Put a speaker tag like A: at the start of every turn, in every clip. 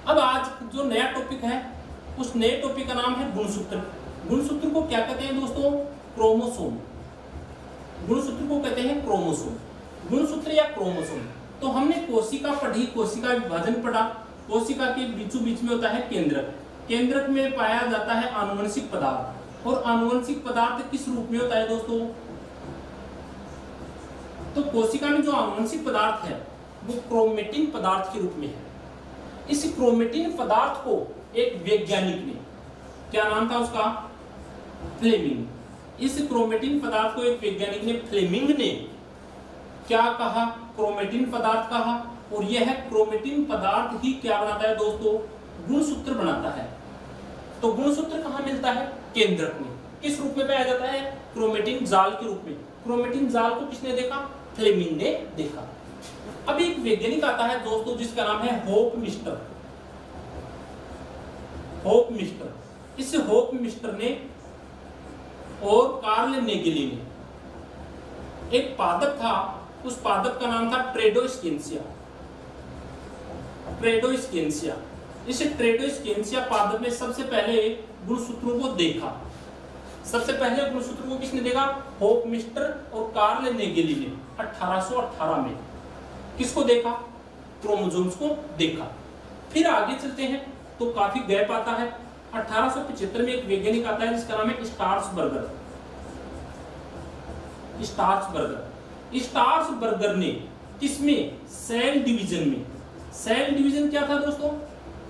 A: अब आज जो नया टॉपिक है उस नए टॉपिक का नाम है गुणसूत्र। गुणसूत्र को क्या कहते हैं दोस्तों? क्रोमोसोम। गुणसूत्र को कहते हैं क्रोमोसोम, गुणसूत्र या क्रोमोसोम। तो हमने कोशिका पढ़ी, कोशिका विभाजन पढ़ा। कोशिका के बीचों बीच में होता है केंद्रक। केंद्रक में पाया जाता है आनुवंशिक पदार्थ। और आनुवंशिक पदार्थ किस रूप में होता है दोस्तों? तो कोशिका में जो आनुवंशिक पदार्थ है वो क्रोमेटिन पदार्थ के रूप में है। इस क्रोमेटिन पदार्थ को एक वैज्ञानिक ने, क्या नाम था उसका? फ्लेमिंग। इस क्रोमेटिन पदार्थ को एक वैज्ञानिक ने, फ्लेमिंग ने क्या कहा? क्रोमेटिन पदार्थ कहा। और यह क्रोमेटिन पदार्थ ही क्या बनाता है दोस्तों? गुणसूत्र बनाता है। तो गुणसूत्र कहाँ मिलता है? केंद्रक में। किस रूप में पाया जाता है? क्रोमेटिन जाल के रूप में। क्रोमेटिन जाल को किसने देखा? फ्लेमिंग ने देखा। अब एक वैज्ञानिक आता है दोस्तों जिसका नाम है होप मिस्टर। होप मिस्टर, इस होप मिस्टर ने और कार्ल नेगेली ने एक पादप था, उस पादप का नाम था ट्रेडोस्केंसिया। ट्रेडोस्केंसिया, इस ट्रेडोस्केंसिया पादप में सबसे पहले गुणसूत्रों को देखा। सबसे पहले गुणसूत्र को किसने देखा? होप मिस्टर और कार्ल नेगेली ने 1818 में। किसको देखा? क्रोमोसोम्स को देखा। फिर आगे चलते हैं तो काफी गैप आता है। 1875 में एक वैज्ञानिक आता है जिसका नाम है स्टार्सबर्गर। स्टार्सबर्गर ने किसमें? सेल डिवीजन में। सेल डिवीजन क्या था दोस्तों?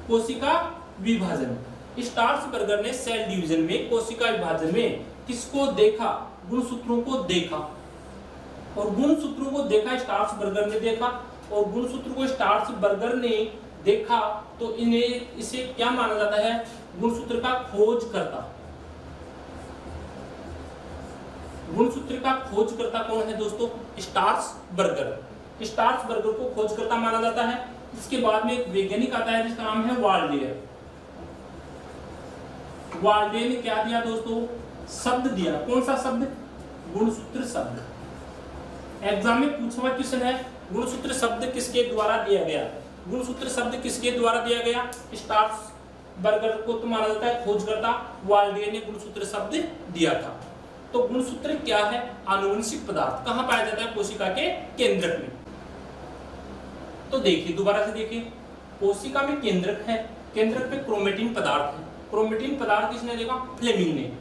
A: कोशिका विभाजन। स्टार्सबर्गर ने सेल डिवीजन में, कोशिका विभाजन में किसको देखा? गुणसूत्रों को देखा। और गुणसूत्रों को देखा स्टार्सबर्गर ने देखा, और गुणसूत्र को स्टार्सबर्गर ने देखा तो इसे क्या माना जाता है? गुणसूत्र का खोजकर्ता। गुणसूत्र का खोजकर्ता कौन है दोस्तों? स्टार्सबर्गर। स्टार्सबर्गर को खोजकर्ता माना जाता है। इसके बाद में एक वैज्ञानिक आता है जिसका नाम है वाल्डेयर। वाल्डेयर ने क्या दिया दोस्तों? शब्द दिया। कौन सा शब्द? गुणसूत्र शब्द। एग्जाम में पूछा हुआ क्वेश्चन है, गुणसूत्र शब्द किसके द्वारा दिया गया? गुणसूत्र शब्द किसके द्वारा दिया गया? स्टार्सबर्गर को तो माना जाता है खोजकर्ता, वाल्डेयर ने गुणसूत्र शब्द दिया था। तो गुणसूत्र क्या है? आनुवंशिक पदार्थ। कहां पाया जाता है? कोशिका के केंद्रक में। तो देखिए, दोबारा से देखिए, कोशिका में केंद्रक है, केंद्रक में क्रोमेटिन पदार्थ है। क्रोमेटिन पदार्थ किसने देखा? फ्लेमिंग ने।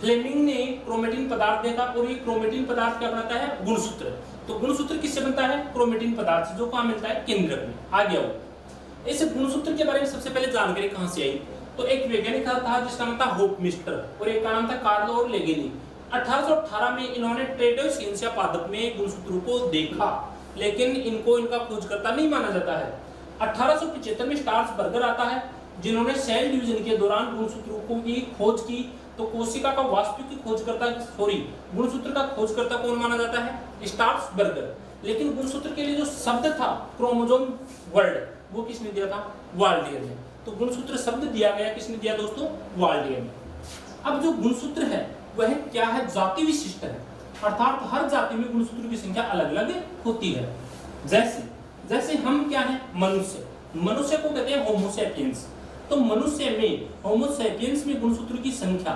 A: फ्लेमिंग ने क्रोमेटिन पदार्थ देखा, और ये क्रोमेटिन पदार्थ क्या बनाता है? गुणसूत्र। तो गुणसूत्र किससे बनता है? क्रोमेटिन पदार्थ से, जो कहां मिलता है? केंद्रक में। आ गया वो। इस गुणसूत्र के बारे में सबसे पहले जानकारी कहां से आई? तो एक वैज्ञानिक था जिसका नाम था होप मिस्टर, और एक का नाम था कार्लो और लेगेली। 1818 में इन्होंने ट्रेडोस्केंसिया पादप में गुणसूत्रों को देखा, लेकिन इनका खोजकर्ता नहीं माना जाता है। 1875 में स्टार्सबर्गर आता है जिन्होंने सेल डिवीजन के दौरान गुणसूत्रों की खोज की। तो कोशिका का वास्तविक खोजकर्ता, गुणसूत्र का खोजकर्ता कौन माना जाता है? स्टार्सबर्गर। लेकिन गुणसूत्र के लिए जो शब्द था क्रोमोसोम वर्ड, वो किसने दिया था? वाल्डेयर ने। तो गुणसूत्र शब्द दिया गया किसने दिया दोस्तों? वाल्डेयर ने। अब जो गुणसूत्र है वह क्या है? जाति विशिष्ट है, अर्थात हर जाति में गुणसूत्र की संख्या अलग अलग होती है। जैसे हम क्या है? मनुष्य। मनुष्य को कहते हैं होमोसेपियंस। तो मनुष्य में, होमोसेपियंस में गुणसूत्र की संख्या,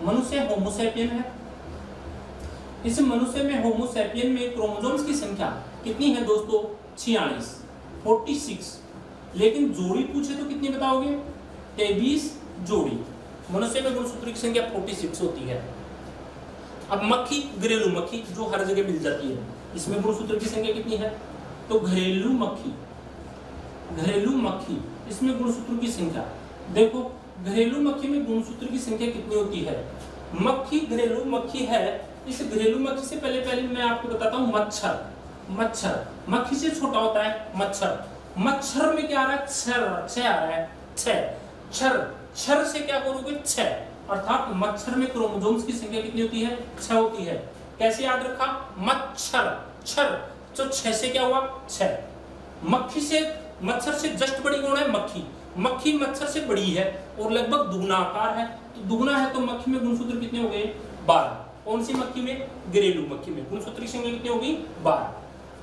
A: मनुष्य होमोसेपियन है, इस मनुष्य में होमोसेपियन में क्रोमोसोम्स की संख्या कितनी है दोस्तों? 46। लेकिन जोड़ी पूछे तो कितनी बताओगे? 23 जोड़ी। मनुष्य में गुणसूत्र की संख्या 46 होती है। अब मक्खी, घरेलू मक्खी जो हर जगह मिल जाती है, इसमें गुणसूत्र की संख्या कितनी है? तो घरेलू मक्खी, इसमें गुणसूत्र की संख्या देखो, घरेलू मक्खी में गुणसूत्र की संख्या कितनी होती है? मक्खी घरेलू मक्खी है। इस घरेलू मक्खी से पहले मैं आपको बताता हूँ मच्छर। मक्खी से छोटा होता है मच्छर में क्या आ रहा है? छह आ रहा है। छर से क्या करोगे? 6। अर्थात मच्छर में क्रोमोसोम्स की संख्या कितनी होती है? 6 होती है। कैसे याद रखा? मच्छर, तो 6 से क्या हुआ? 6। मच्छर से जस्ट बड़ी कौन है? मक्खी मच्छर से बड़ी है और लगभग दुगना आकार है। तो दुगना है तो मक्खी में गुणसूत्र कितने हो गए? 12। कौन सी मक्खी में? घरेलू मक्खी में। गुणसूत्र की संख्या कितनी होगी? 12।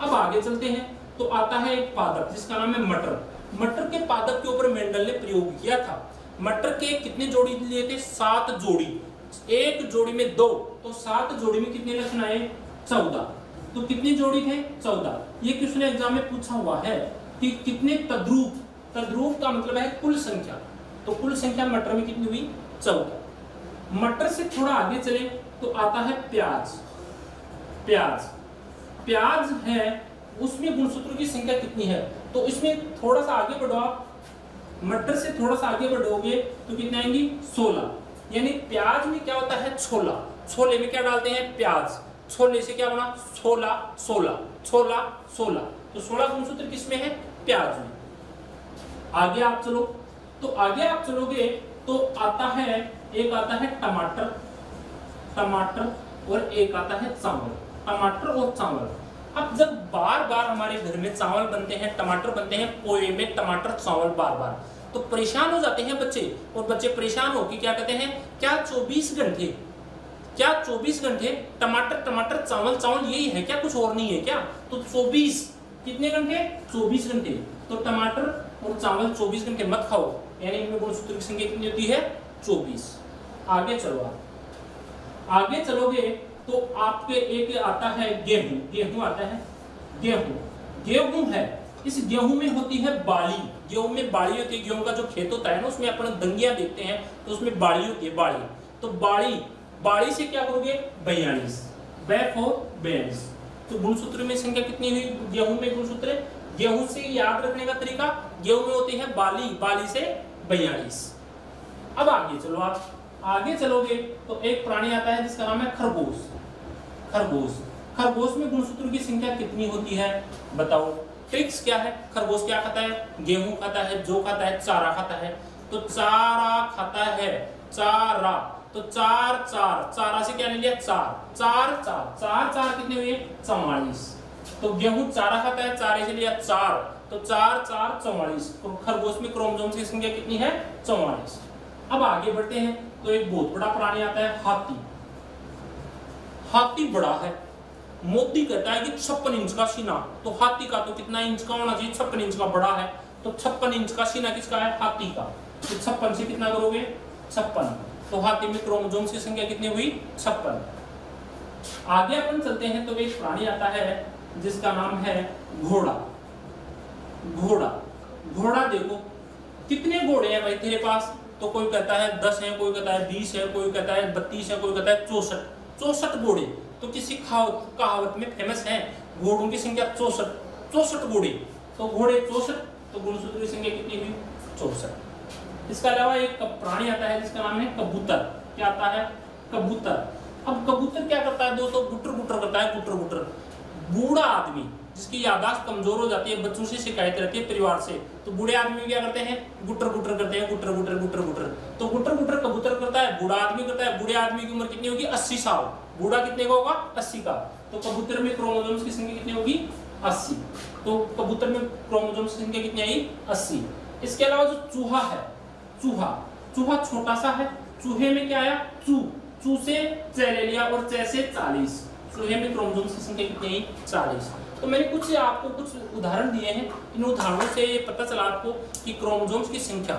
A: अब आगे चलते हैं तो आता है एक पादप जिसका नाम है मटर। मटर के पादप के ऊपर मेंडल ने प्रयोग किया था। मटर के कितने जोड़ी लिए थे? 7 जोड़ी। एक जोड़ी में 2, तो 7 जोड़ी में कितने लक्षण आए? 14। तो कितनी जोड़ी थे? 14। ये क्वेश्चन एग्जाम में पूछा हुआ है कि कितने तद्रुप, तद्रुप का मतलब है कुल संख्या, तो कुल संख्या मटर में कितनी हुई? 14। मटर से थोड़ा आगे चले तो आता है प्याज। प्याज, प्याज है, उसमें गुणसूत्रों की संख्या कितनी है? तो इसमें थोड़ा सा आगे बढ़ो आप, मटर से थोड़ा सा आगे बढ़ोगे तो कितने आएंगी? 16। यानी प्याज में क्या होता है? छोला। छोले में क्या डालते हैं? प्याज। छोले से क्या बना? 16 16 16 16। तो 16 गुणसूत्र किसमें है? प्याज में। आगे आप चलो, तो आगे आप चलोगे तो आता है, एक आता है टमाटर, टमाटर, और एक आता है चावल। टमाटर और चावल। अब जब बार बार हमारे घर में चावल बनते हैं, टमाटर बनते हैं, पोहे में टमाटर चावल बार बार, तो परेशान हो जाते हैं बच्चे। और बच्चे परेशान होकर क्या कहते हैं? क्या 24 घंटे, क्या 24 घंटे टमाटर टमाटर चावल चावल यही है क्या? कुछ और नहीं है क्या? तो 24 कितने घंटे? 24 घंटे। तो टमाटर और चावल 24 घंटे मत खाओ, यानी इनमें गुणसूत्र की संख्या कितनी होती है? 24। आगे चलो, आप आगे चलोगे तो आपके एक आता है गेहूं। गेहूं आता है, गेहूं, गेहूं है, इस गेहूं में होती है बाली। गेहूं में बाली होती है, गेहूं का जो खेत होता है ना, उसमें अपन दंगिया देखते हैं तो उसमें बाली होती है, बाली। तो बाली, बाली से क्या करोगे? 42, 42। तो गुणसूत्र में संख्या कितनी हुई? गेहूं में गुणसूत्र, गेहूं से याद रखने का तरीका, गेहूं में होती है बाली, बाली से 42। अब आगे चलो, आप आगे चलोगे तो एक प्राणी आता है जिसका नाम है खरगोश। खरगोश, खरगोश में गुणसूत्र की संख्या कितनी होती है? बताओ, ट्रिक्स क्या है? खरगोश क्या खाता है? गेहूं खाता है, जो खाता है, चारा खाता है। तो चारा खाता है, चारा, तो 4 4, चारा से क्या ले लिया? 4 4 4 4 4 कितने हुए? 44। तो गेहूं चारा खाता है, चारे से लिया 4, तो 4 4 44। तो खरगोश में क्रोमोसोम्स की संख्या कितनी है? 44। अब आगे बढ़ते हैं तो एक बहुत बड़ा प्राणी आता है, हाथी। हाथी बड़ा है, मोदी कहता है कि 56 इंच का सीना, तो हाथी का तो कितना इंच का होना चाहिए? 56 इंच का। बड़ा है तो 56 इंच का सीना किसका है? हाथी का। तो 56 से कितना करोगे? 56। तो हाथी में क्रोमोसोम्स की संख्या कितनी हुई? 56। आगे अपन चलते हैं तो एक प्राणी आता है जिसका नाम है घोड़ा। घोड़ा, घोड़ा देखो कितने घोड़े हैं भाई तेरे पास? तो कोई कहता है 10 है, कोई कहता है 20 है, कोई कहता है 32 है, कोई कहता है 64। 64 घोड़े तो किसी कहावत में फेमस है, घोड़ों की संख्या 64, 64 घोड़े। तो घोड़े 64, तो गुणसूत्र की संख्या कितनी हुई? 64। इसके अलावा एक प्राणी आता है जिसका नाम है कबूतर। क्या आता है? कबूतर। अब कबूतर क्या करता है दोस्तों? गुटर गुटर करता है, गुटर गुटर। बूढ़ा आदमी जिसकी याददाश्त कमजोर हो जाती है, बच्चों से शिकायत रहती है, परिवार से, तो बूढ़े आदमी क्या करते हैं? गुटर गुटर करते हैं, गुटर गुटर गुटर गुटर। तो गुटर गुटर कबूतर करता है, बूढ़ा आदमी करता है। बूढ़े आदमी की उम्र कितनी होगी? 80 साल। बूढ़ा कितने का होगा? 80 का। तो कबूतर में क्रोमोसोम्स की संख्या कितनी होगी? 80। तो कबूतर में क्रोमोसोम्स की संख्या कितनी आई? 80। इसके अलावा जो चूहा है, चूहा, चूहा छोटा सा है, चूहे में क्या आया? चू, चू से च ले लिया और च से 40। चूहे में क्रोमोसोम्स की संख्या कितनी आई? 40। तो मैंने कुछ आपको कुछ उदाहरण दिए हैं, इन उदाहरणों से ये पता चला आपको कि क्रोमोसोम्स की संख्या,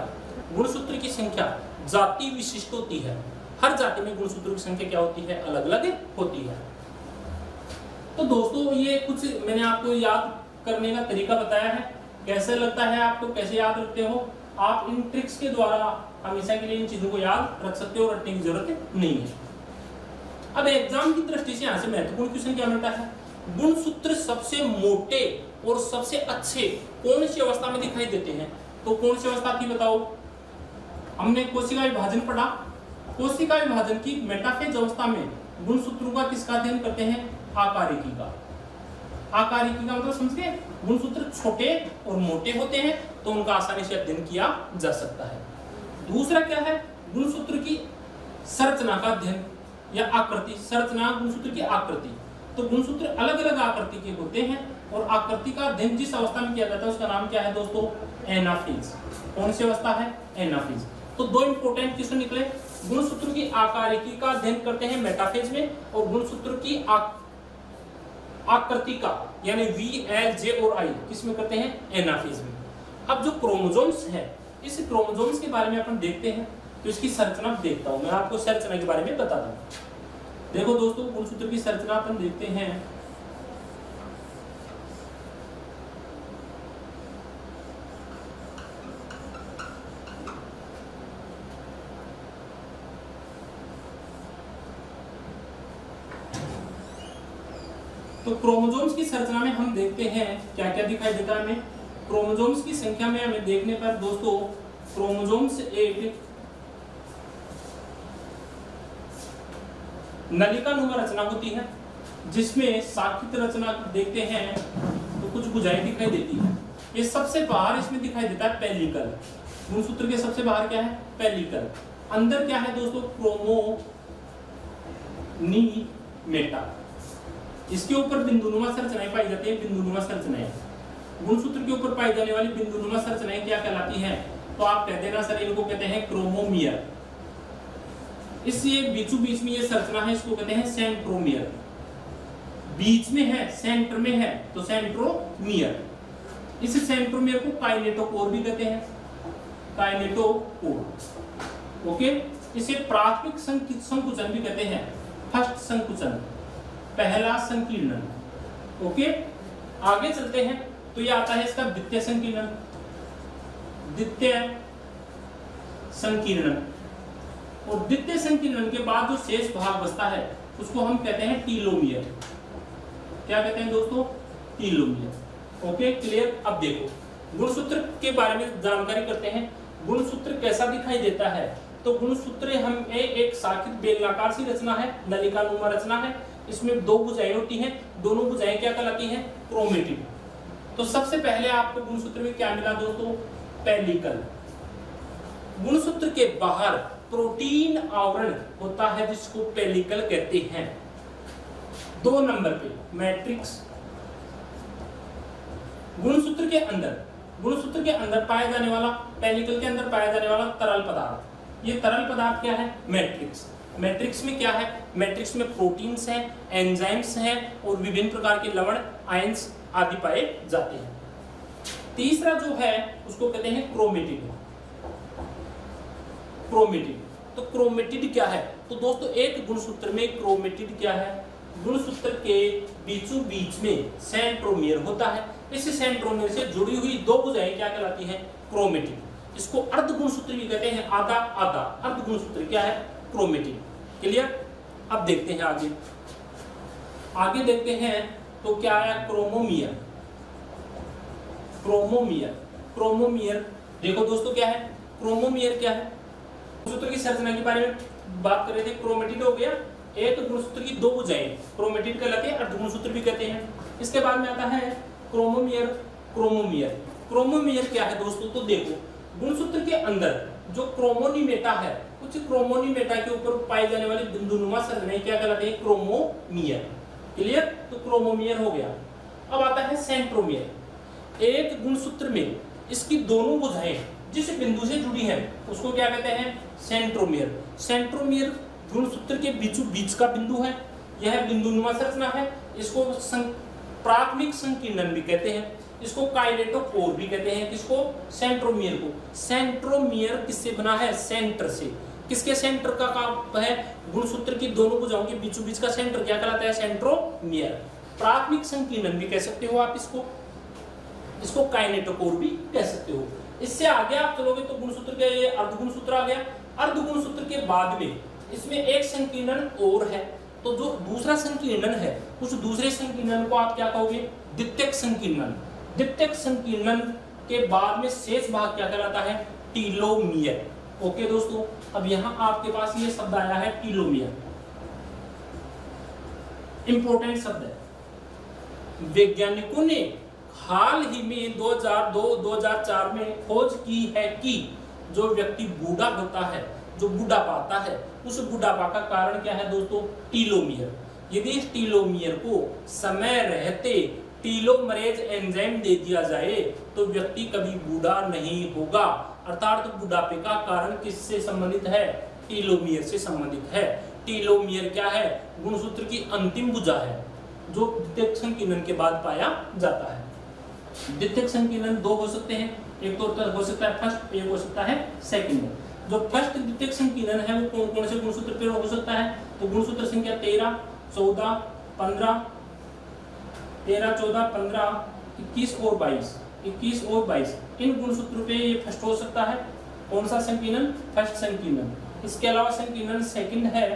A: गुणसूत्र की संख्या जाति विशिष्ट होती है। हर जाति में गुणसूत्र की संख्या क्या होती है? अलग अलग होती है। तो दोस्तों ये कुछ मैंने आपको याद करने का तरीका बताया है। कैसे लगता है आपको? कैसे याद रखते हो? आप इन ट्रिक्स के द्वारा हमेशा के लिए इन चीजों को याद रख सकते हो, रटने की जरूरत नहीं है। अब एग्जाम की दृष्टि से यहाँ से महत्वपूर्ण क्वेश्चन क्या मिलता है? गुणसूत्र सबसे मोटे और सबसे अच्छे कौन सी अवस्था में दिखाई देते हैं? तो कौन सी अवस्था थी बताओ? हमने कोशिका विभाजन पढ़ा। कोशिका विभाजन की मेटाफेज अवस्था में गुणसूत्रों का किसका अध्ययन करते हैं? आकारिकी का। आकारिकी का मतलब समझ गए? गुणसूत्र छोटे और मोटे होते हैं तो उनका आसानी से अध्ययन किया जा सकता है। दूसरा क्या है? गुणसूत्र की संरचना का अध्ययन या आकृति। संरचना गुणसूत्र की आकृति। तो गुणसूत्र अलग अलग आकृति के होते हैं और आकृति का अध्ययन जिस अवस्था में किया जाता है उसका नाम क्या है दोस्तों? एनाफेज। कौन सी अवस्था है? एनाफेज। तो दो इंपोर्टेंट क्वेश्चन निकले। गुणसूत्र की आकारिकी का अध्ययन करते हैं मेटाफेज में, और गुणसूत्र की आकृति का यानी V, L, J और I किस में करते हैं? एनाफेज में। अब जो क्रोमोसोम्स है, इस क्रोमोसोम्स के बारे में अपन देखते हैं। तो इसकी संरचना देखता हूं मैं, आपको संरचना के बारे में बताता हूं। देखो दोस्तों, गुणसूत्र की संरचना अपन देखते हैं। तो क्रोमोसोम्स की संरचना में हम देखते हैं क्या क्या दिखाई देता है हमें। क्रोमोसोम्स की संख्या में हमें देखने पर दोस्तों, क्रोमोसोम्स एक नलिकानुमा रचना होती है, जिसमें साखित रचना देखते हैं तो कुछ भुजाएं दिखाई देती है। ये सबसे बाहर इसमें दिखाई देता है पेलिकल। गुणसूत्र के सबसे बाहर क्या है? पेलिकल। अंदर क्या है दोस्तों? क्रोमोनीमेटा। इसके ऊपर बिंदुनुमा संरचनाएं पाई जाती है, बिंदुनुमा संरचनाएं। गुणसूत्र के ऊपर पाई जाने वाली बिंदुनुमा संरचनाएं क्या कहलाती हैं? तो आप कहते हैं ना सर, इनको कहते हैं क्रोमोमियर। इससे बीचों बीच में ये संरचना है, इसको कहते हैं सेंट्रोमियर। बीच में है, सेंटर में है, तो सेंट्रोमियर। इस सेंट्रोमियर को काइनेटोकोर भी कहते हैं, काइनेटोकोर। ओके, इसे प्राथमिक संकुचन भी कहते हैं, फर्स्ट संकुचन, पहला संकीर्णन। ओके, आगे चलते हैं तो ये आता है इसका द्वितीय संकीर्णन। द्वितीय संकीर्णन, और द्वितीय संकीर्णन के बाद जो शेष भाग बचता है उसको हम कहते हैं टीलोमियर। क्या कहते हैं दोस्तों? टीलोमियर। Okay, clear. अब देखो गुणसूत्र के बारे में जानकारी करते हैं। गुणसूत्र कैसा दिखाई देता है? तो गुणसूत्र हम एक साखित बेलनाकार सी रचना है, नलिकानुमा रचना है। इसमें दो भुजाएं होती हैं, दोनों भुजाएं क्या कहलाती हैं? क्रोमेटिड। तो सबसे पहले आपको गुणसूत्र में क्या मिला दोस्तों? पेलिकल। गुणसूत्र के बाहर प्रोटीन आवरण होता है जिसको पेलिकल कहते हैं। 2 नंबर पे मैट्रिक्स। गुणसूत्र के अंदर पाया जाने वाला, पेलिकल के अंदर पाया जाने वाला तरल पदार्थ, ये तरल पदार्थ क्या है? मैट्रिक्स। मैट्रिक्स में क्या है? मैट्रिक्स में प्रोटीन्स हैं, एंजाइम्स हैं और विभिन्न प्रकार के लवण, आयंस आदि पाए जाते हैं। तीसरा जो है उसको कहते हैं क्रोमेटिड। क्रोमेटिड, तो क्रोमेटिड क्या है? तो दोस्तों एक गुणसूत्र में क्रोमेटिड क्या है? गुणसूत्र के बीचों बीच में सेंट्रोमियर होता है। इस सेंट्रोमियर से जुड़ी हुई दो भुजाएं क्या कहलाती हैं? क्रोमेटिड। इसको अर्ध गुणसूत्र भी कहते हैं, आधा आधा अर्ध गुणसूत्र क्या है? क्रोमेटिड। क्लियर। अब देखते हैं आगे देखते हैं तो क्या है? क्रोमोमियर। क्रोमोमियर देखो दोस्तों क्या है? क्रोमोमियर क्या है? गुणसूत्र की संरचना के बारे में बात कर रहे थे। क्रोमेटिड हो गया, एक गुणसूत्र की दो भुजाएं, क्रोमेटिड कहलाते हैं, अर्ध गुणसूत्र भी कहते हैं। इसके बाद में आता है क्रोमोमियर। क्रोमोमियर क्या है दोस्तों? तो देखो गुणसूत्र के अंदर जो क्रोमोनीमेटा है, कुछ क्रोमोनीमेटा के ऊपर पाई जाने वाली बिंदुनुमा संरचनाएं क्या कहलाती है? क्रोमोमियर। क्लियर। तो क्रोमोमियर हो गया। अब आता है सेंट्रोमियर। एक गुणसूत्र में इसकी दोनों भुजाएं जिस बिंदु से जुड़ी है उसको क्या कहते हैं? सेंट्रोमियर। सेंट्रोमियर गुणसूत्र के बीचों बीच का बिंदु है, यह बिंदुनुमा संरचना है। इसको प्राथमिक संकीर्णन भी कहते हैं, इसको काइनेटोकोर भी कहते हैं। किसको? सेंट्रोमियर को। सेंट्रोमियर किससे बना है? सेंटर से। किसके सेंटर का काम है? गुणसूत्र की दोनों भुजाओं के बीचों बीच का सेंटर क्या कहलाता है? सेंट्रोमियर। प्राथमिक संकीर्णन भी कह सकते हो आप इसको काइनेटोकोर भी कह सकते हो। इससे आगे आप चलोगे तो गुणसूत्र का ये अर्ध गुणसूत्र आ गया। अर्ध गुणसूत्र के बाद में इसमें एक संकीर्णन और है, तो जो दूसरा संकीर्णन है उस दूसरे संकीर्णन को आप क्या कहोगे? द्वितीयक संकीर्णन। द्वितीयक संकीर्णन के बाद में शेष भाग क्या कहलाता है? टीलोमियर। ओके दोस्तों, अब यहां आपके पास ये शब्द आया है टीलोमियर, इंपॉर्टेंट शब्द है। वैज्ञानिकों ने हाल ही में 2002-2004 में खोज की है कि जो व्यक्ति बूढ़ा होता है, जो बुढ़ापा आता है, उस बुढ़ापा का कारण क्या है दोस्तों? टीलोमियर। यदि इस टीलोमियर को समय रहते टीलोमरेज एंजाइम दे दिया जाए तो व्यक्ति कभी बूढ़ा नहीं होगा। अर्थात तो बुढ़ापे का कारण किससे संबंधित है? टीलोमियर से संबंधित है। टीलोमियर क्या है? गुणसूत्र की अंतिम भुजा है जो द्वितीयक संकीर्णन के बाद पाया जाता है। द्वितीयक संकीर्ण दो हो सकते हैं, एक तो हो सकता है फर्स्ट, एक हो सकता है सेकंड। जो फर्स्ट द्वितीयक संकीर्ण है वो कौन कौन से गुणसूत्र पे हो सकता है? तो गुणसूत्र संख्या 13, 14, 15, 13, 14, 15, 21 और 22, 21 और 22 इन गुणसूत्रों पे ये फर्स्ट हो सकता है। कौन सा संकीर्ण? फर्स्ट संकीर्ण। इसके अलावा संकीर्ण सेकंड है,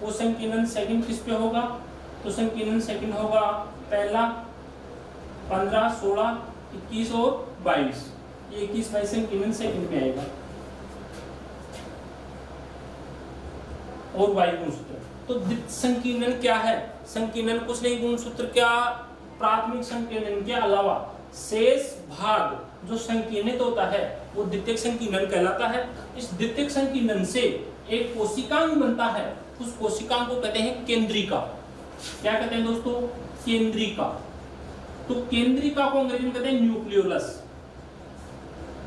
A: वो संकीर्ण सेकंड किस पे होगा? तो संकीर्ण सेकंड होगा पहला 15, 16, 21 और 22, ये 21, 22 संकीर्ण सेकंड पे आएगा। और वायु गुणसूत्र। तो द्वितीय संकीर्ण क्या है? संकीर्ण कुछ नहीं, गुणसूत्र क्या प्राथमिक संकीर्ण के अलावा शेष भाग जो संकीर्णित होता है वो द्वितीयक संकीर्ण कहलाता है। इस द्वितीयक संकीर्ण से एक कोशिकांग बनता है, उस कोशिकांग को कहते हैं केंद्रिका। क्या कहते हैं दोस्तों? केंद्रिका। तो केंद्रिका को अंग्रेजी में कहते हैं न्यूक्लियोलस।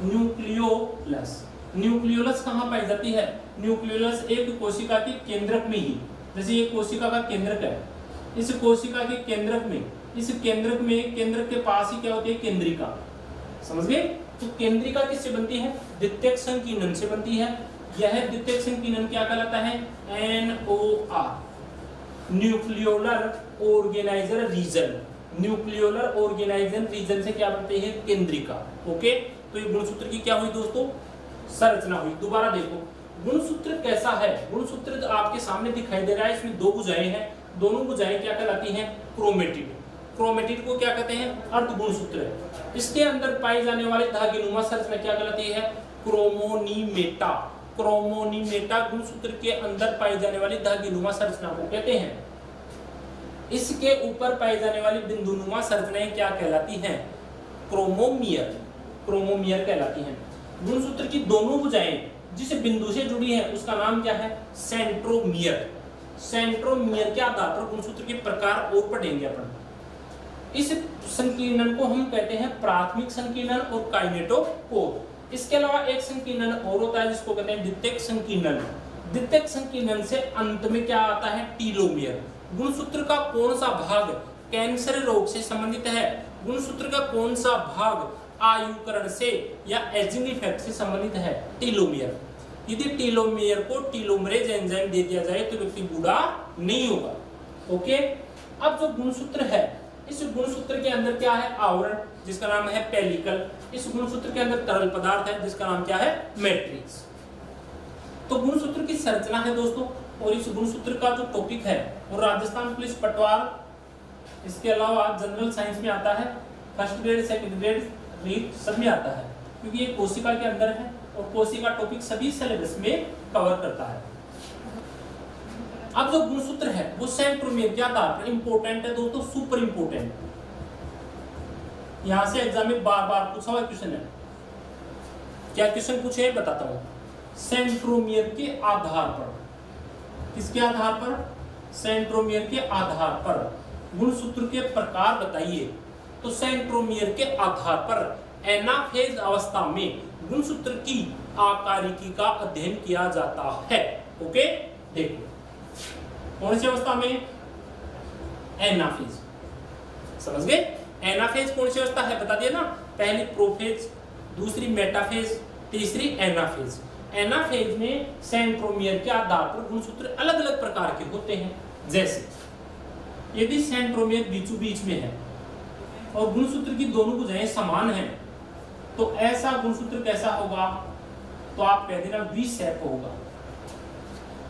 A: न्यूक्लियोलस, न्यूक्लियोलस कहाँ पाई जाती है? न्यूक्लियोलस एक कोशिका के केंद्रक में ही, जैसे ये कोशिका का केंद्रक है, इस कोशिका के केंद्रक में, इस केंद्रक में, केंद्रक के पास ही क्या होती है? केंद्रिका। समझ गए? तो केंद्रिका किससे बनती है? द्वितीयक संकीर्ण से बनती है। यह द्वितीयक संकीर्ण क्या कहलाता है? NOR, nucleolar organizer region. Nucleolar organizer region से क्या बनती है? केंद्रिका। ओके, तो ये गुणसूत्र की क्या हुई दोस्तों? संरचना हुई। दोबारा देखो गुणसूत्र कैसा है? गुणसूत्र आपके सामने दिखाई दे रहा है, इसमें दो भुजाएं हैं, दोनों भुजाएं क्या कहलाती हैं? क्रोमेटिड। क्रोमेटिड को क्या कहते हैं? अर्ध गुणसूत्र है। इसके अंदर पाई जाने वाली धागेनुमा संरचना क्या कहलाती है? क्रोमोनीमेटा। क्रोमोनीमेटा गुणसूत्र के अंदर पाई जाने वाली धागेनुमा संरचना को कहते हैं। इसके ऊपर पाई जाने वाली बिंदुनुमा संरचनाएं क्या कहलाती हैं? क्रोमोमियर। क्रोमोमियर कहलाती हैं। गुणसूत्र की दोनों भुजाएं जिस बिंदु से जुड़ी है उसका नाम क्या है? सेंट्रोमियर। सेंट्रोमियर के आधार पर गुणसूत्र के प्रकार और पढ़ेंगे अपन। इस संकीर्ण को हम कहते हैं प्राथमिक संकीर्ण और काइनेटोकोर। इसके अलावा एक संकीर्ण और होता है जिसको कहते हैं द्वितीयक संकीर्ण। द्वितीयक संकीर्ण से अंत में क्या आता है? टीलोमियर। गुणसूत्र का कौन सा भाग कैंसर रोग से संबंधित है? गुणसूत्र का कौन सा भाग आयुकरण से या एजिंग इफेक्ट से संबंधित है? टीलोमियर। यदि टीलोमियर को टीलोमरेज एंजाइम दे दिया जाए तो व्यक्ति बूढ़ा नहीं होगा। ओके, अब जो गुणसूत्र है, इस गुणसूत्र के अंदर क्या है? आवरण, जिसका नाम है पेलिकल। इस गुणसूत्र के अंदर तरल पदार्थ है जिसका नाम क्या है? मैट्रिक्स। तो गुणसूत्र की संरचना है दोस्तों, और इस गुणसूत्र का जो टॉपिक है वो राजस्थान पुलिस पटवार, इसके अलावा जनरल साइंस में आता है, first grade, second grade, REET सब में आता है, क्योंकि ये कोशिका के अंदर है और कोशिका टॉपिक सभी सिलेबस में कवर करता है। अब जो गुणसूत्र है वो सेंट्रोमियर के आधार पर इंपॉर्टेंट है दोस्तों, सुपर इंपॉर्टेंट। यहां से एग्जाम में बार बार पूछा हुआ क्वेश्चन है। क्या क्वेश्चन पूछे हैं बताता हूं। सेंट्रोमियर के आधार पर, किसके आधार पर? सेंट्रोमियर के आधार पर गुणसूत्र के प्रकार बताइए। तो सेंट्रोमियर के आधार पर एनाफेज अवस्था में गुणसूत्र की आकारिकी का अध्ययन किया जाता है। ओके, देखो कौन सी अवस्था में? एनाफेज। समझ गए? एनाफेज कौन सी अवस्था है? बता दिया ना, पहली प्रोफेज, दूसरी मेटाफेज, तीसरी एनाफेज। एनाफेज में सेंट्रोमियर के आधार पर गुणसूत्र अलग अलग प्रकार के होते हैं। जैसे यदि सेंट्रोमियर बीचों बीच में है और गुणसूत्र की दोनों भुजाएं समान हैं तो ऐसा गुणसूत्र कैसा होगा? तो आप कह देना वी शेप होगा।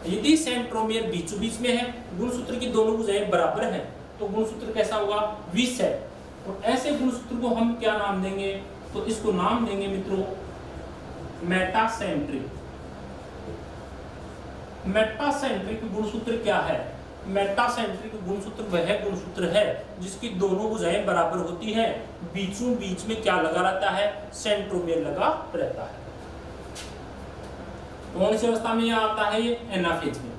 A: यदि सेंट्रोमियर बीचों बीच में है, गुणसूत्र की दोनों भुजाएं बराबर हैं, तो गुणसूत्र कैसा होगा? V shape. और ऐसे गुणसूत्र को हम क्या नाम देंगे? तो इसको नाम देंगे मित्रों मेटासेंट्रिक। मेटासेंट्रिक गुणसूत्र क्या है? मेटासेंट्रिक गुणसूत्र वह गुणसूत्र है जिसकी दोनों भुजाएं बराबर होती हैं, बीचों बीच में क्या लगा रहता है? सेंट्रोमियर लगा रहता है। कौन सी अवस्था में यह आता है? ये एनाफेज में।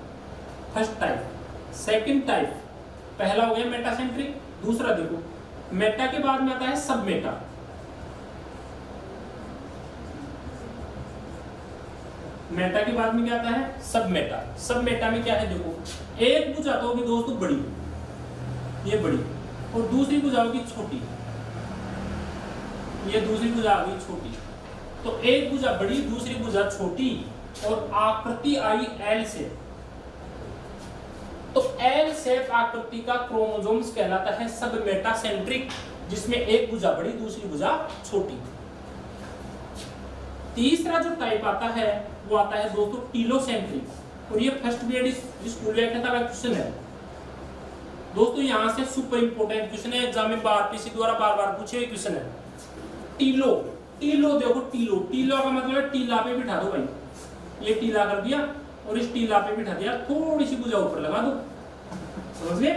A: First type. सेकंड टाइप, पहला हो गया मेटासेंट्रिक, दूसरा देखो मेटा के बाद में आता है सब मेटा। मेटा के बाद में क्या आता है? सब मेटा। सब मेटा में क्या है? देखो एक भुजा तो होगी दोस्तों बड़ी, ये बड़ी, और दूसरी भुजा होगी छोटी। ये दूसरी भुजा आ गई छोटी। तो एक भुजा बड़ी, दूसरी भुजा छोटी, और आकृति आई एल शेप। तो एल शेप आकृति का क्रोमोसोम्स कहलाता है सब मेटासेंट्रिक, जिसमें एक भुजा बड़ी, दूसरी भुजा छोटी। तीसरा जो टाइप आता है वो आता है दोस्तों टीलोसेंट्रिक, और ये फर्स्ट ग्रेड स्कूल लेटर का क्वेश्चन है दोस्तों। यहां से सुपर इंपोर्टेंट क्वेश्चन है, एग्जाम में पीसी द्वारा बार बार पूछे हुए क्वेश्चन है। टीलो, टीलो देखो, टीलो, टीलो का मतलब है टीला पे बिठा दो भाई, ये टीला कर दिया और इस टीला पे बिठा दिया, थोड़ी सी भुजा ऊपर लगा दो, समझ गए?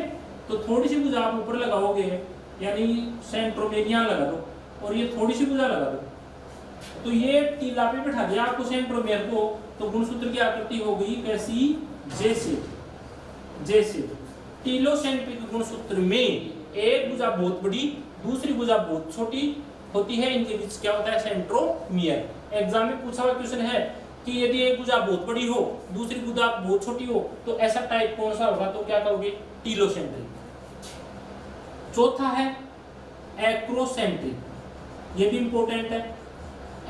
A: तो थोड़ी सी भुजा आप ऊपर लगाओगे, यानी सेंट्रोमेरिया लगा दो, और ये थोड़ी सी भुजा लगा दो, तो ये टीला पे बिठा दिया आपको सेंट्रोमेर को, तो गुणसूत्र की आकृति हो गई कैसी? जैसे जैसे टीलोसेंट्रिक गुणसूत्र में एक भुजा बहुत बड़ी, दूसरी भुजा बहुत छोटी होती है, इनके बीच क्या होता है? सेंट्रोमियर। एग्जाम में पूछा हुआ क्वेश्चन है कि यदि एक भुजा बहुत बड़ी हो, दूसरी भुजा बहुत छोटी हो, तो ऐसा टाइप कौन सा होगा? तो क्या कहोगे? टीलोसेंट्रिक। चौथा है एक्रोसेंट्रिक, ये भी इंपॉर्टेंट है।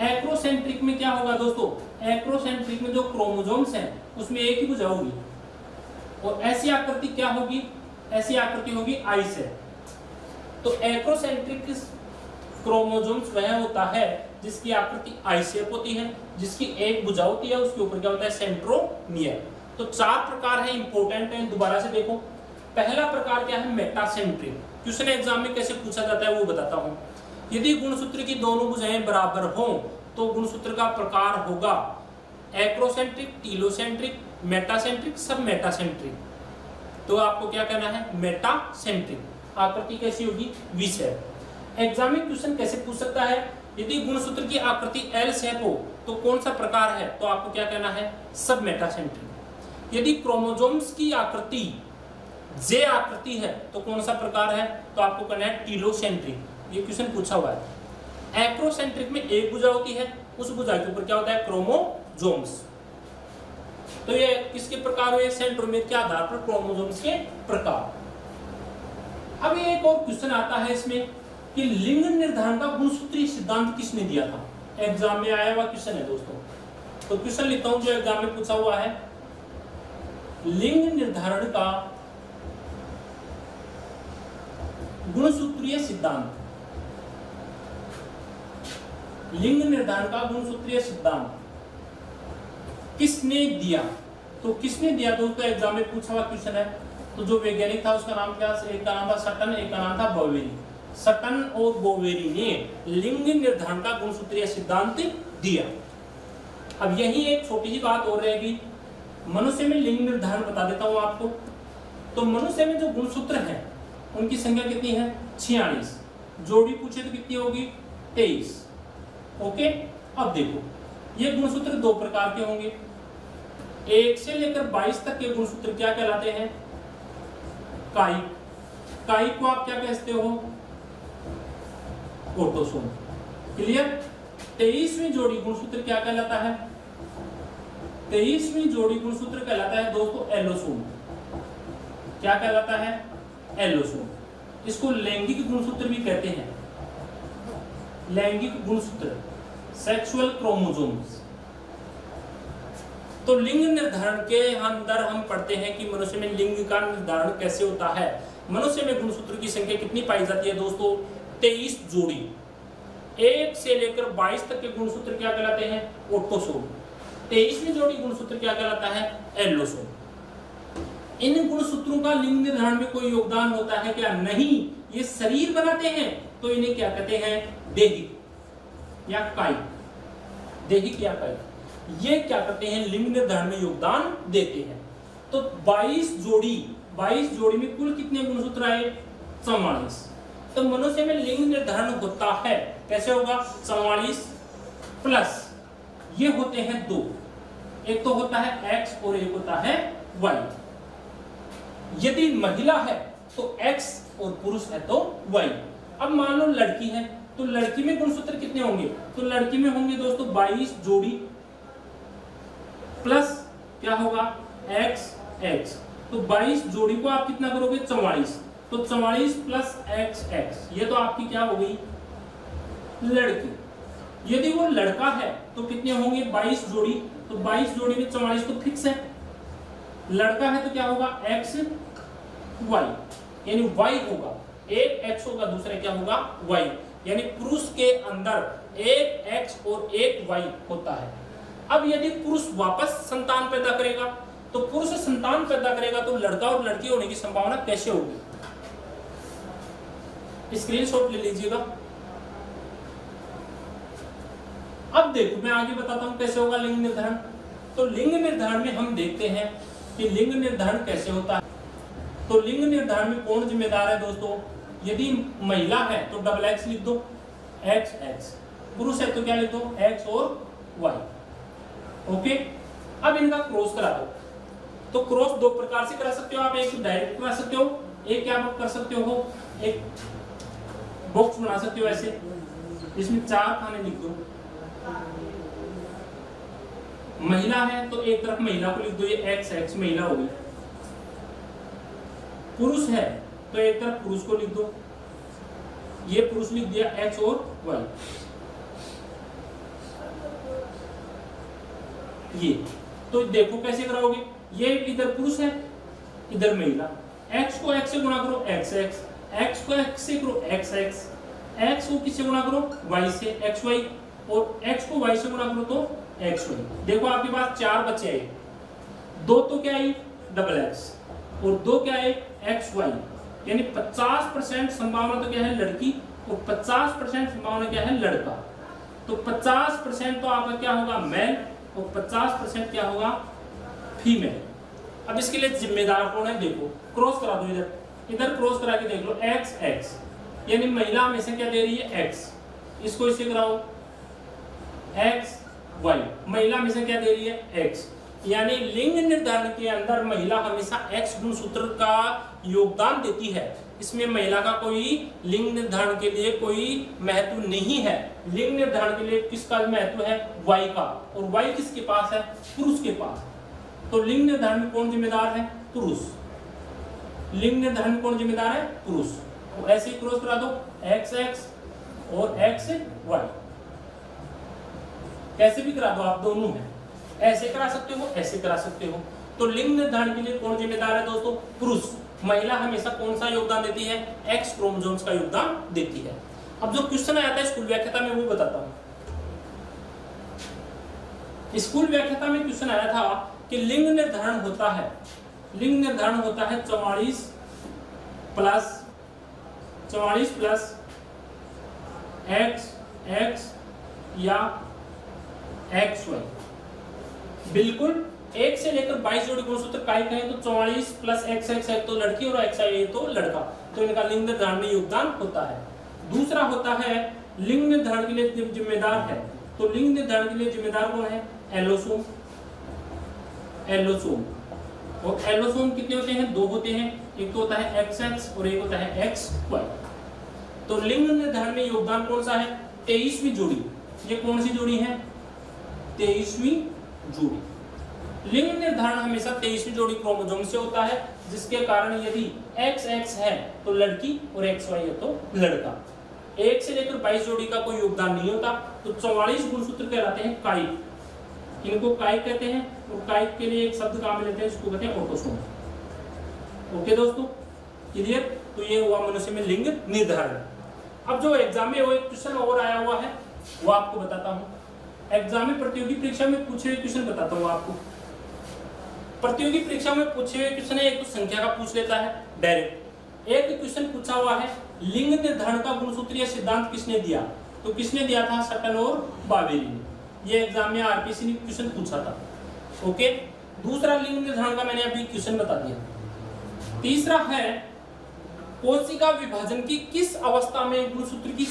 A: एक्रोसेंट्रिक में क्या होगा दोस्तों? एक्रोसेंट्रिक में जो क्रोमोसोम्स हैं उसमें एक ही भुजा होगी, और ऐसी आकृति क्या होगी? ऐसी आकृति होगी आई शेप। तो एक्रोसेंट्रिक क्रोमोसोम्स वह होता है जिसकी आकृति आई शेप होती है, जिसकी एक भुजा होती है, उसके ऊपर क्या होता है? सेंट्रोमियर। तो चार प्रकार है, इंपॉर्टेंट है, दोबारा से देखो। पहला प्रकार क्या है? मेटासेंट्रिक। क्वेश्चन एग्जाम में कैसे पूछा जाता है वो बताता हूं। यदि गुणसूत्र की दोनों भुजाएं बराबर हो तो गुणसूत्र का प्रकार होगा एक्रोसेंट्रिक, टीलोसेंट्रिक, मेटासेंट्रिक, सब मेटासेंट्रिक। तो आपको क्या कहना है? मेटासेंट्रिक। आकृति कैसी होगी? V shape. एग्जाम में क्वेश्चन कैसे पूछ सकता है? यदि गुणसूत्र की आकृति एल शेप हो तो कौन सा प्रकार है? तो आपको क्या कहना है? सब मेटासेंट्रिक। यदि क्रोमोसोम्स की आकृति जे आकृति है तो कौन सा प्रकार है? तो आपको कहना है टीलोसेंट्रिक। ये क्वेश्चन पूछा हुआ है। एक्रोसेंट्रिक में एक भुजा होती है, उस भुजा के ऊपर क्या होता है? क्रोमोसोम्स। तो ये किसके प्रकार हुए? सेंट्रोमियर के आधार पर क्रोमोसोम्स के प्रकार। अब एक और क्वेश्चन आता है इसमें कि लिंग निर्धारण का गुणसूत्रीय सिद्धांत किसने दिया था? एग्जाम में आया हुआ क्वेश्चन है दोस्तों। तो क्वेश्चन लिखता हूं जो एग्जाम में पूछा हुआ है। लिंग निर्धारण का गुणसूत्रीय सिद्धांत, लिंग निर्धारण का गुणसूत्रीय सिद्धांत किसने दिया? तो किसने दिया दोस्तों? एग्जाम में पूछा हुआ क्वेश्चन है। तो जो वैज्ञानिक था उसका नाम क्या? एक का नाम था सटन, एक का नाम था बोवेरी। सटन और बोवेरी ने लिंग निर्धारण का गुणसूत्रीय सिद्धांत दिया। अब यही एक छोटी सी बात और रहेगी, मनुष्य में लिंग निर्धारण बता देता हूं आपको। तो मनुष्य में जो गुणसूत्र हैं उनकी संख्या कितनी है? 46। जोड़ी पूछे तो कितनी होगी? 23। ओके। अब देखो, ये गुणसूत्र दो प्रकार के होंगे। 1 से लेकर 22 तक के गुणसूत्र क्या कहलाते हैं? कायिक। कायिक को आप क्या कहते हो? ऑटोसोम। क्लियर? 23वीं जोड़ी गुणसूत्र क्या कहलाता है? 23वीं जोड़ी गुणसूत्र कहलाता है दोस्तों एलोसोम। क्या कहलाता है? एलोसोम। इसको लैंगिक गुणसूत्र भी कहते हैं। लैंगिक गुणसूत्र, सेक्सुअल क्रोमोसोम्स। तो लिंग निर्धारण के अंदर हम पढ़ते हैं कि मनुष्य में लिंग का निर्धारण कैसे होता है। मनुष्य में गुणसूत्र की संख्या कितनी पाई जाती है दोस्तों? 23 जोड़ी। 1 से लेकर 22 तक के गुणसूत्र क्या कहलाते हैं? ऑटोसोम। 23वीं जोड़ी गुणसूत्र क्या कहलाता है? एलोसोम। इन गुणसूत्रों का लिंग निर्धारण में कोई योगदान होता है क्या? नहीं। ये शरीर बनाते हैं तो इन्हें क्या कहते हैं? देहिक या कायिक। देहिक या कायिक ये क्या करते हैं? लिंग निर्धारण में योगदान देते हैं। तो 22 जोड़ी में कुल कितने गुणसूत्र आए? 44। तो मनुष्य में लिंग निर्धारण होता है कैसे होगा? 44 प्लस ये होते हैं 2, एक तो होता है X और एक होता है Y। यदि महिला है तो X और पुरुष है तो Y। अब मान लो लड़की है तो लड़की में गुणसूत्र कितने होंगे? तो लड़की में होंगे दोस्तों 22 जोड़ी प्लस क्या होगा? X। तो 22 जोड़ी को आप कितना करोगे? 44। तो 44 प्लस XX, ये तो आपकी क्या हो गई? लड़की। यदि वो लड़का है तो कितने होंगे 22 जोड़ी, तो 22 जोड़ी में 44 तो फिक्स है। लड़का है तो क्या होगा x y, यानी y होगा, एक x होगा दूसरा क्या होगा y, यानी पुरुष के अंदर एक x और एक y होता है। अब यदि पुरुष वापस संतान पैदा करेगा, तो पुरुष संतान पैदा करेगा तो लड़का और लड़की होने की संभावना कैसे होगी, स्क्रीनशॉट ले लीजिएगा। अब देखो मैं आगे बताता हूं कैसे होगा लिंग निर्धारण। तो लिंग निर्धारण में हम देखते हैं कि लिंग निर्धारण कैसे होता है। तो लिंग निर्धारण में कौन जिम्मेदार है दोस्तों, यदि महिला है तो डबल एक्स लिख दो, एक्स एक्स, पुरुष है तो क्या लिख दो एक्स और वाई। ओके, अब इनका क्रॉस करा दो। तो क्रॉस दो प्रकार से करा सकते हो आप, एक डायरेक्ट करा सकते हो, एक क्या कर सकते हो, एक बॉक्स बना सकते हो ऐसे, इसमें 4 खाने लिख दो। महिला है तो एक तरफ महिला को लिख दो, ये एक्स एक्स महिला होगी। पुरुष है तो एक तरफ पुरुष को लिख दो, ये पुरुष लिख दिया एक्स और वाई। ये तो देखो कैसे कराओगे, ये इधर पुरुष है इधर महिला, x को x से गुणा करो x x, x को x से करो x x, x को किससे गुणा करो y से x y, और x को y से गुणा करो तो x y। देखो आपके पास 4 बचे हैं, 2 तो क्या है डबल x और 2 क्या है x y, यानी 50% संभावना तो क्या है लड़की और 50% संभावना क्या है लड़का। तो 50% तो आपका क्या होगा मेल और 50% क्या होगा फीमेल। अब इसके लिए जिम्मेदार कौन है, देखो क्रॉस करा दो, इधर क्रॉस करा के देख लो x x, यानी महिला हमेशा क्या दे रही है x, इसको इससे कराओ x y, महिला हमेशा क्या दे रही है x, यानी लिंग निर्धारण के अंदर महिला हमेशा x गुणसूत्र का योगदान देती है। इसमें महिला का कोई लिंग निर्धारण के लिए कोई महत्व नहीं है। लिंग निर्धारण के लिए किसका महत्व है y का, और y किसके पास है पुरुष के पास। तो लिंग निर्धारण में कौन जिम्मेदार है पुरुष, लिंग निर्धारण में कौन जिम्मेदार है पुरुष। तो ऐसे ही क्रॉस करा दो x x और x y, कैसे भी करा दो आप, दोनों है, ऐसे करा सकते हो ऐसे करा सकते हो। तो लिंग निर्धारण के लिए कौन जिम्मेदार है दोस्तों पुरुष। महिला हमेशा कौन सा योगदान देती है एक्स क्रोमोसोम्स का योगदान देती है। अब जो क्वेश्चन आया था स्कूल व्याख्याता में वो बताता हूं। स्कूल व्याख्याता में क्वेश्चन आया था कि लिंग निर्धारण होता है 44 प्लस एक्स एक्स या एक्स वाई। बिल्कुल 1 से लेकर 22 जोड़ी गुणसूत्र काय कहें तो 44 प्लस एक्स एक्स है तो लड़की और एक्स आई तो लड़का, तो इनका लिंग निर्धारण में योगदान होता है। दूसरा होता है लिंग निर्धारण के लिए जिम्मेदार है, तो लिंग निर्धारण के लिए जिम्मेदार कौन है एलोसोम। और एलोसोम कितने होते हैं 2 होते हैं, एक तो होता है एक्स एक्स और एक होता है एक्स वाई। तो लिंग निर्धारण में योगदान कौन सा है 23वीं जोड़ी। ये कौन सी जोड़ी है 23वीं जोड़ी। लिंग निर्धारण हमेशा 23वीं जोड़ी क्रोमोसोम से होता है, जिसके कारण यदि XX है तो लड़की और XY है तो लड़का। 1 से लेकर 22 जोड़ी का कोई योगदान नहीं होता। तो 44 गुणसूत्र कहलाते हैं काइक, इनको काइक कहते हैं, और काइक के लिए एक शब्द काम लेते हैं, इसको कहते हैं ऑटोसोम। ओके दोस्तों क्लियर। तो ये हुआ मनुष्य में लिंग निर्धारण। अब जो एग्जाम में वो एक क्वेश्चन और आया हुआ है वो आपको बताता हूं। एग्जाम में प्रतियोगी परीक्षा में पूछे हुए क्वेश्चन बताता हूं आपको। प्रतियोगी परीक्षा में पूछे हुए क्वेश्चन है, एक तो संख्या का पूछ लेता है डायरेक्ट। एक क्वेश्चन पूछा हुआ है लिंग निर्धारण का गुणसूत्रीय सिद्धांत किसने दिया, तो किसने दिया था सटन और बावेरी ने। ये एग्जाम में आरपीसी ने क्वेश्चन पूछा था। ओके, दूसरा लिंग निर्धारण का मैंने अभी क्वेश्चन बता दिया। तीसरा है कोशिका विभाजन की किस अवस्था में गुणसूत्र की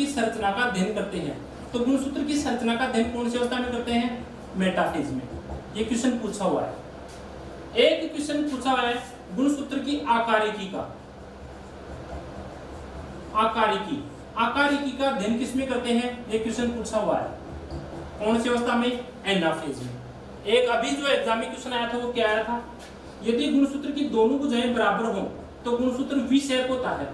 A: संरचना का अध्ययन करते हैं। तो गुणसूत्र की संरचना का अध्ययन कौन सी अवस्था में करते हैं मेटाफेज में। ये क्वेश्चन पूछा हुआ है। एक क्वेश्चन पूछा हुआ है गुणसूत्र की आकारिकी का अध्ययन किसमें करते हैं, ये क्वेश्चन पूछा हुआ है कौन सी अवस्था में एनाफेज में। एक अभी जो एग्जाम में क्वेश्चन आया था वो क्या आया था, यदि गुणसूत्र की दोनों भुजाएं बराबर हो तो गुणसूत्र वी शेप होता है।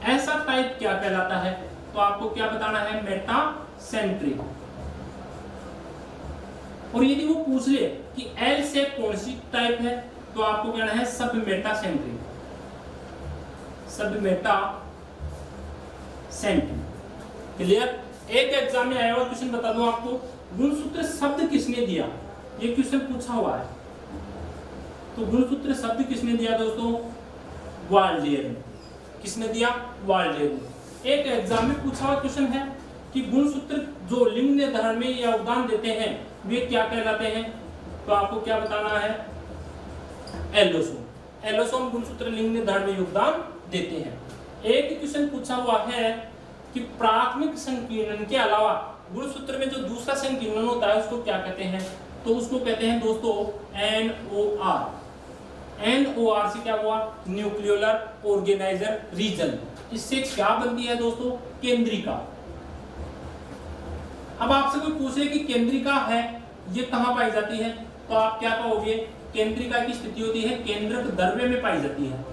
A: ऐसा टाइप क्या कहलाता है? तो आपको क्या बताना है? मेटासेंट्रिक। और यदि वो पूछ ले कि एल शेप कौन सी टाइप है, तो आपको कहना है सब मेटासेंट्रिक। सब मेटासेंट्रिक। क्लियर? एक एग्जाम में आया हुआ क्वेश्चन बता दूं आपको, गुणसूत्र शब्द किसने दिया? ये क्वेश्चन पूछा हुआ है। तो गुणसूत्र शब्द किसने दिया दोस्तों? वाल्डेयर ने। किसने दिया? वाल्डेयर ने। एक एग्जाम में पूछा हुआ क्वेश्चन है कि गुणसूत्र जो लिंग निर्धारण में योगदान देते हैं वे क्या कहलाते हैं? तो आपको क्या बताना है? एलोसोम। एलोसोम गुणसूत्र लिंग निर्धारण में योगदान देते हैं। एक क्वेश्चन पूछा हुआ है कि प्राथमिक संकीर्णन के अलावा गुणसूत्र में जो दूसरा संकीर्णन होता है उसको क्या कहते हैं? तो उसको कहते हैं दोस्तों NOR। NOR से क्या हुआ? Nucleolar organizer region. इससे क्या बनती है दोस्तों? केंद्रिका। अब आपसे कोई पूछ ले कि केंद्रिका है ये कहां पाई जाती है, तो आप क्या कहोगे? केंद्रिका की स्थिति होती है केंद्रक द्रव्य में पाई जाती है।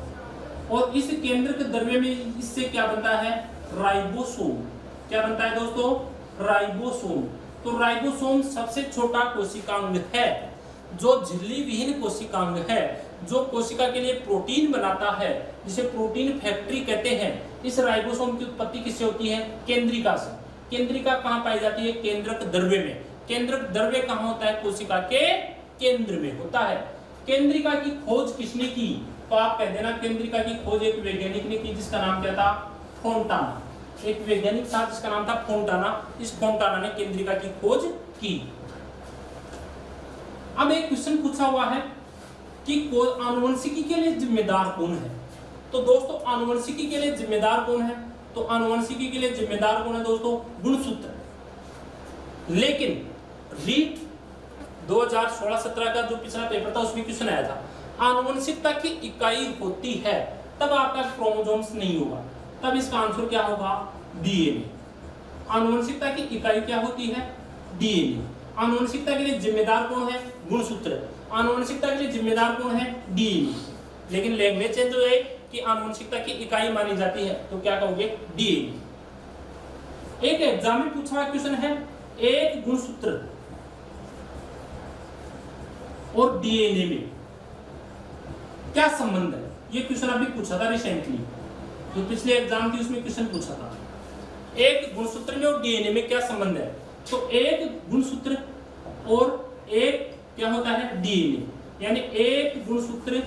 A: और इस केंद्रक द्रव्य में इससे क्या बनता है? राइबोसोम। क्या बनता है दोस्तों? राइबोसोम। तो राइबोसोम सबसे छोटा कोशिकांग है, जो झिल्ली विहीन कोशिकांग है, जो कोशिका के लिए प्रोटीन बनाता है, जिसे प्रोटीन फैक्ट्री कहते हैं। इस राइबोसोम की उत्पत्ति किससे होती है? केंद्रिका से। केंद्रिका कहां पाई जाती है? केंद्रक द्रव्य में। केंद्रक द्रव्य कहां होता है? कोशिका के केंद्र में होता है। केंद्रिका की खोज किसने की? तो आप कह देना केंद्रिका की खोज एक वैज्ञानिक ने की जिसका नाम क्या था? फोंटाना। एक वैज्ञानिक था जिसका नाम था फोंटाना। इस फोंटाना ने केंद्रिका की खोज की। अब एक क्वेश्चन पूछा हुआ है कि आनुवंशिकी के लिए जिम्मेदार कौन है? तो दोस्तों आनुवंशिकी के लिए जिम्मेदार कौन है? तो आनुवंशिकी के लिए जिम्मेदार कौन है दोस्तों? गुणसूत्र। लेकिन रीट 2016-17 का जो पिछला पेपर था उसमें क्वेश्चन आया था, आनुवंशिकता की इकाई होती है तब आपका क्रोमोसोम्स नहीं होगा। तब इसका आंसर क्या होगा? डीएनए। आनुवंशिकता की इकाई क्या होती है? डीएनए। आनुवंशिकता के लिए जिम्मेदार कौन है? गुणसूत्र। आनुवंशिकता के लिए जिम्मेदार कौन है? डीएनए। लेकिन लैंग्वेज चेंज हो जाए कि आनुवंशिकता की इकाई मानी जाती है, तो क्या कहोगे? डीएनए। एक एग्जाम में पूछा हुआ क्वेश्चन है, एक गुणसूत्र और डीएनए में क्या संबंध है? ये क्वेश्चन अभी पूछा था रिसेंटली, जो पिछले एग्जाम थी उसमें क्वेश्चन पूछा था। एक गुणसूत्र में और डीएनए में क्या संबंध है? तो एक गुणसूत्र और एक क्या होता है? डीएनए। यानी एक गुणसूत्र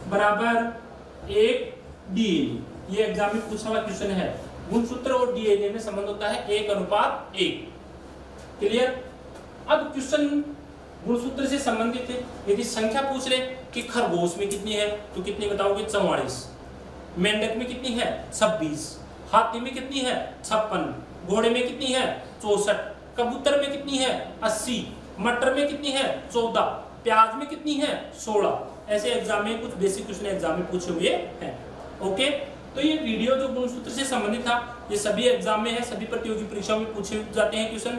A: बराबर एक डीएनए। ये एग्जाम में पूछा हुआ क्वेश्चन है। गुणसूत्र और डीएनए में संबंध होता है 1:1। क्लियर? अब क्वेश्चन गुणसूत्र से संबंधित है। यदि संख्या पूछ ले कि खरगोश में कितनी है, तो कितनी बताओगे? 44। मेंढक में कितनी है? 26। हाथी में कितनी है? 56। घोड़े में कितनी है? 64। कबूतर में कितनी है? 80। मटर में कितनी है? 14। प्याज में कितनी है? 16। ऐसे एग्जाम में कुछ बेसिक क्वेश्चन एग्जाम में पूछे हुए हैं। ओके, तो ये वीडियो जो गुणसूत्र से संबंधित था, ये सभी एग्जाम में है, सभी प्रतियोगी परीक्षाओं में पूछे जाते हैं क्वेश्चन।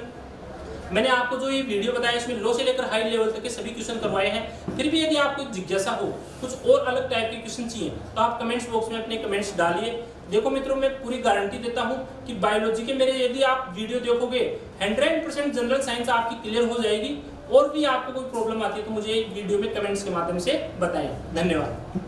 A: मैंने आपको जो ये वीडियो बताया इसमें लो से लेकर हाई लेवल तक के सभी क्वेश्चन करवाए हैं। फिर भी यदि आपको जिज्ञासा हो, कुछ और अलग टाइप के क्वेश्चन चाहिए, तो आप कमेंट्स बॉक्स में अपने कमेंट्स डालिए। देखो मित्रों, मैं पूरी गारंटी देता हूं कि बायोलॉजी के मेरे यदि आप वीडियो देखोगे 100% जनरल साइंस आपकी क्लियर हो जाएगी। और भी आपको कोई प्रॉब्लम आती है तो मुझे वीडियो में कमेंट्स के माध्यम से बताएं। धन्यवाद।